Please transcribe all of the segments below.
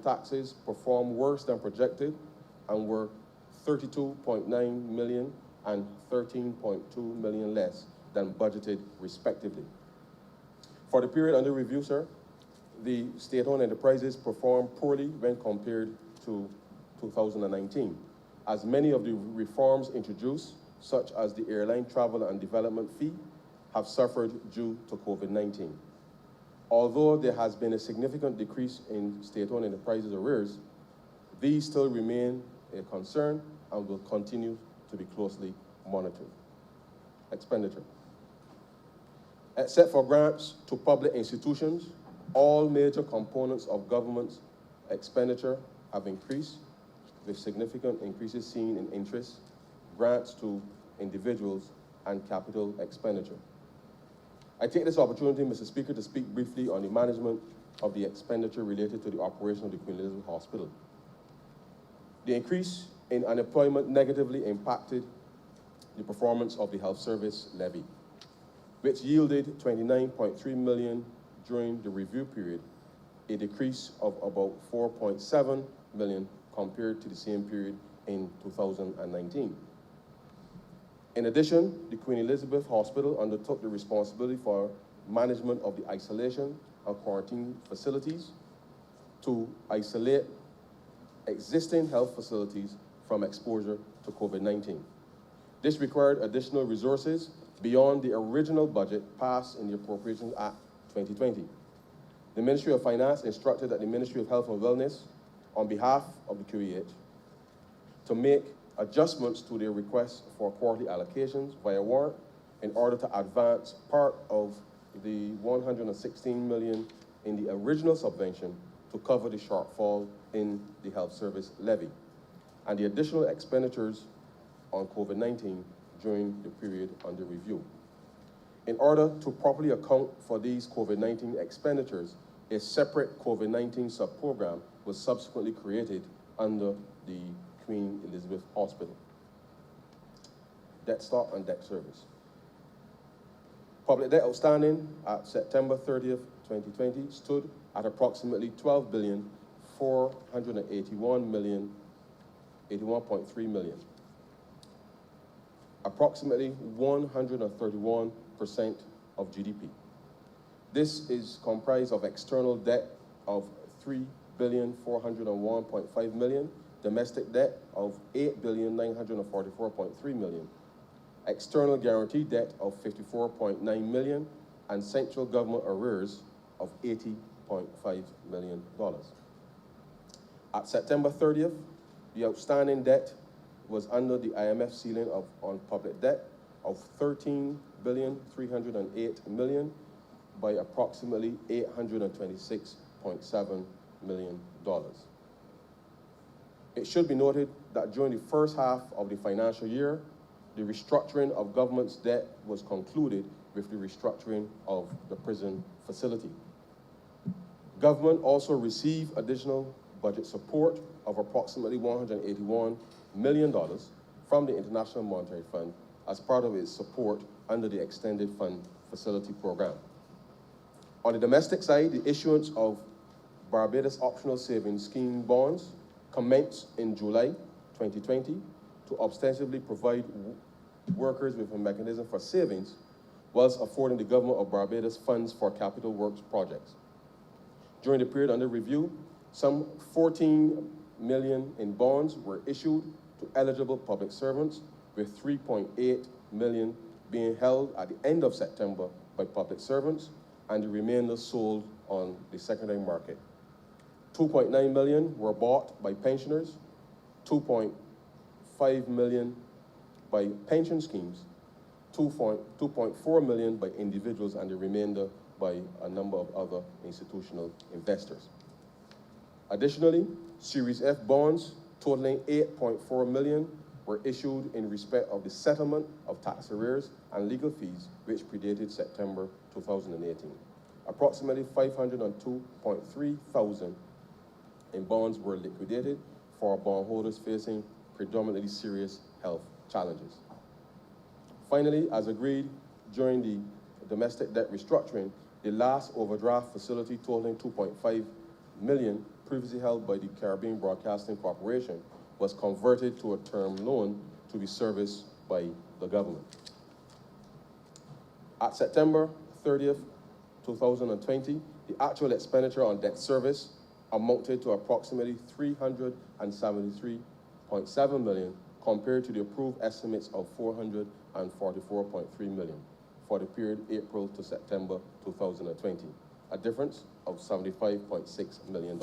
taxes performed worse than projected and were 32.9 million and 13.2 million less than budgeted, respectively. For the period under review, sir, the state-owned enterprises performed poorly when compared to 2019, as many of the reforms introduced, such as the airline travel and development fee, have suffered due to COVID-19. Although there has been a significant decrease in state-owned enterprises arrears, these still remain a concern and will continue to be closely monitored. Expenditure. Except for grants to public institutions, all major components of government's expenditure have increased, with significant increases seen in interest, grants to individuals, and capital expenditure. I take this opportunity, Mr. Speaker, to speak briefly on the management of the expenditure related to the operation of the Queen Elizabeth Hospital. The increase in unemployment negatively impacted the performance of the health service levy, which yielded 29.3 million during the review period, a decrease of about 4.7 million compared to the same period in 2019. In addition, the Queen Elizabeth Hospital undertook the responsibility for management of the isolation and quarantine facilities to isolate existing health facilities from exposure to COVID-19. This required additional resources beyond the original budget passed in the Appropriations Act 2020. The Ministry of Finance instructed that the Ministry of Health and Wellness, on behalf of the QEH, to make adjustments to their request for quarterly allocations via warrant in order to advance part of the 116 million in the original subvention to cover the shortfall in the health service levy and the additional expenditures on COVID-19 during the period under review. In order to properly account for these COVID-19 expenditures, a separate COVID-19 sub-program was subsequently created under the Queen Elizabeth Hospital. Debt stock and debt service. Public debt outstanding at September 30th, 2020 stood at approximately 12,481.3 million, approximately 131% of GDP. This is comprised of external debt of 3,401.5 million, domestic debt of 8,944.3 million, external guarantee debt of 54.9 million, and central government arrears of $80.5 million. At September 30th, the outstanding debt was under the IMF ceiling on public debt of 13,308 million by approximately $826.7 million. It should be noted that during the first half of the financial year, the restructuring of government's debt was concluded with the restructuring of the prison facility. Government also received additional budget support of approximately $181 million from the International Monetary Fund as part of its support under the Extended Fund Facility Program. On the domestic side, the issuance of Barbados Optional Savings Scheme bonds commenced in July 2020 to ostensibly provide workers with a mechanism for savings, whilst affording the government of Barbados funds for capital works projects. During the period under review, some 14 million in bonds were issued to eligible public servants, with 3.8 million being held at the end of September by public servants and the remainder sold on the secondary market. 2.9 million were bought by pensioners, 2.5 million by pension schemes, 2.4 million by individuals, and the remainder by a number of other institutional investors. Additionally, Series F bonds totaling 8.4 million were issued in respect of the settlement of tax arrears and legal fees, which predated September 2018. Approximately 502.3 thousand in bonds were liquidated for bondholders facing predominantly serious health challenges. Finally, as agreed during the domestic debt restructuring, the last overdraft facility totaling 2.5 million previously held by the Caribbean Broadcasting Corporation was converted to a term loan to be serviced by the government. At September 30th, 2020, the actual expenditure on debt service amounted to approximately $373.7 million compared to the approved estimates of $444.3 million for the period April to September 2020, a difference of $75.6 million.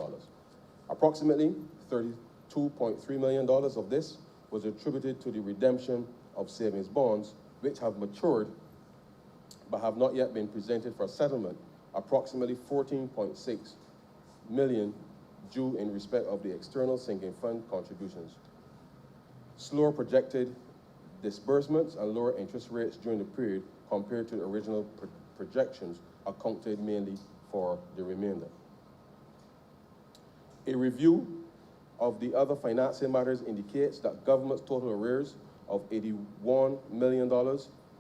Approximately $32.3 million of this was attributed to the redemption of savings bonds, which have matured but have not yet been presented for settlement. Approximately $14.6 million due in respect of the external sinking fund contributions. Slower projected disbursements and lower interest rates during the period compared to the original projections accounted mainly for the remainder. A review of the other financing matters indicates that government's total arrears of $81 million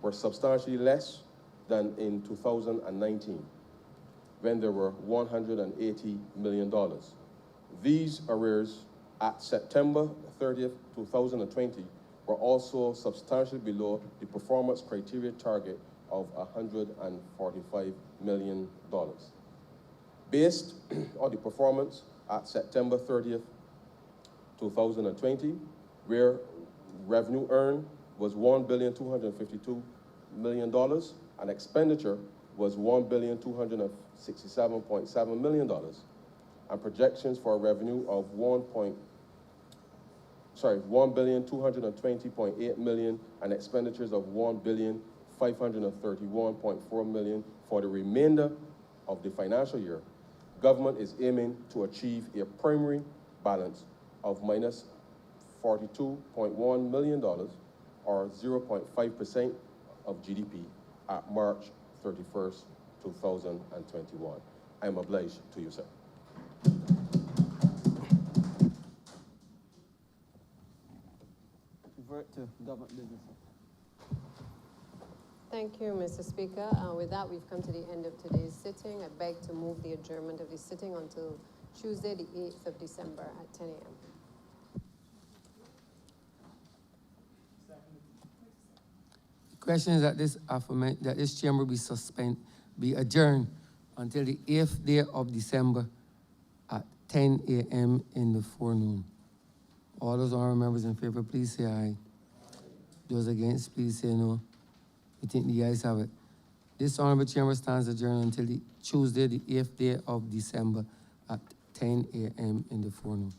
were substantially less than in 2019, when there were $180 million. These arrears at September 30th, 2020 were also substantially below the performance criteria target of $145 million. Based on the performance at September 30th, 2020, where revenue earned was $1,252 million and expenditure was $1,267.7 million, and projections for revenue of $1,220.8 million and expenditures of $1,531.4 million for the remainder of the financial year. Government is aiming to achieve a primary balance of minus $42.1 million, or 0.5% of GDP at March 31st, 2021. I am obliged to you, sir. Revert to government business. Thank you, Mr. Speaker. With that, we've come to the end of today's sitting. I beg to move the adjournment of the sitting until Tuesday, the 8th of December at 10 a.m. The question is that this chamber be adjourned until the 8th day of December at 10 a.m. in the forenoon. All those honorable members in favor, please say aye. Those against, please say no. We think the ayes have it. This honorable chamber stands adjourned until Tuesday, the 8th day of December at 10 a.m. in the forenoon.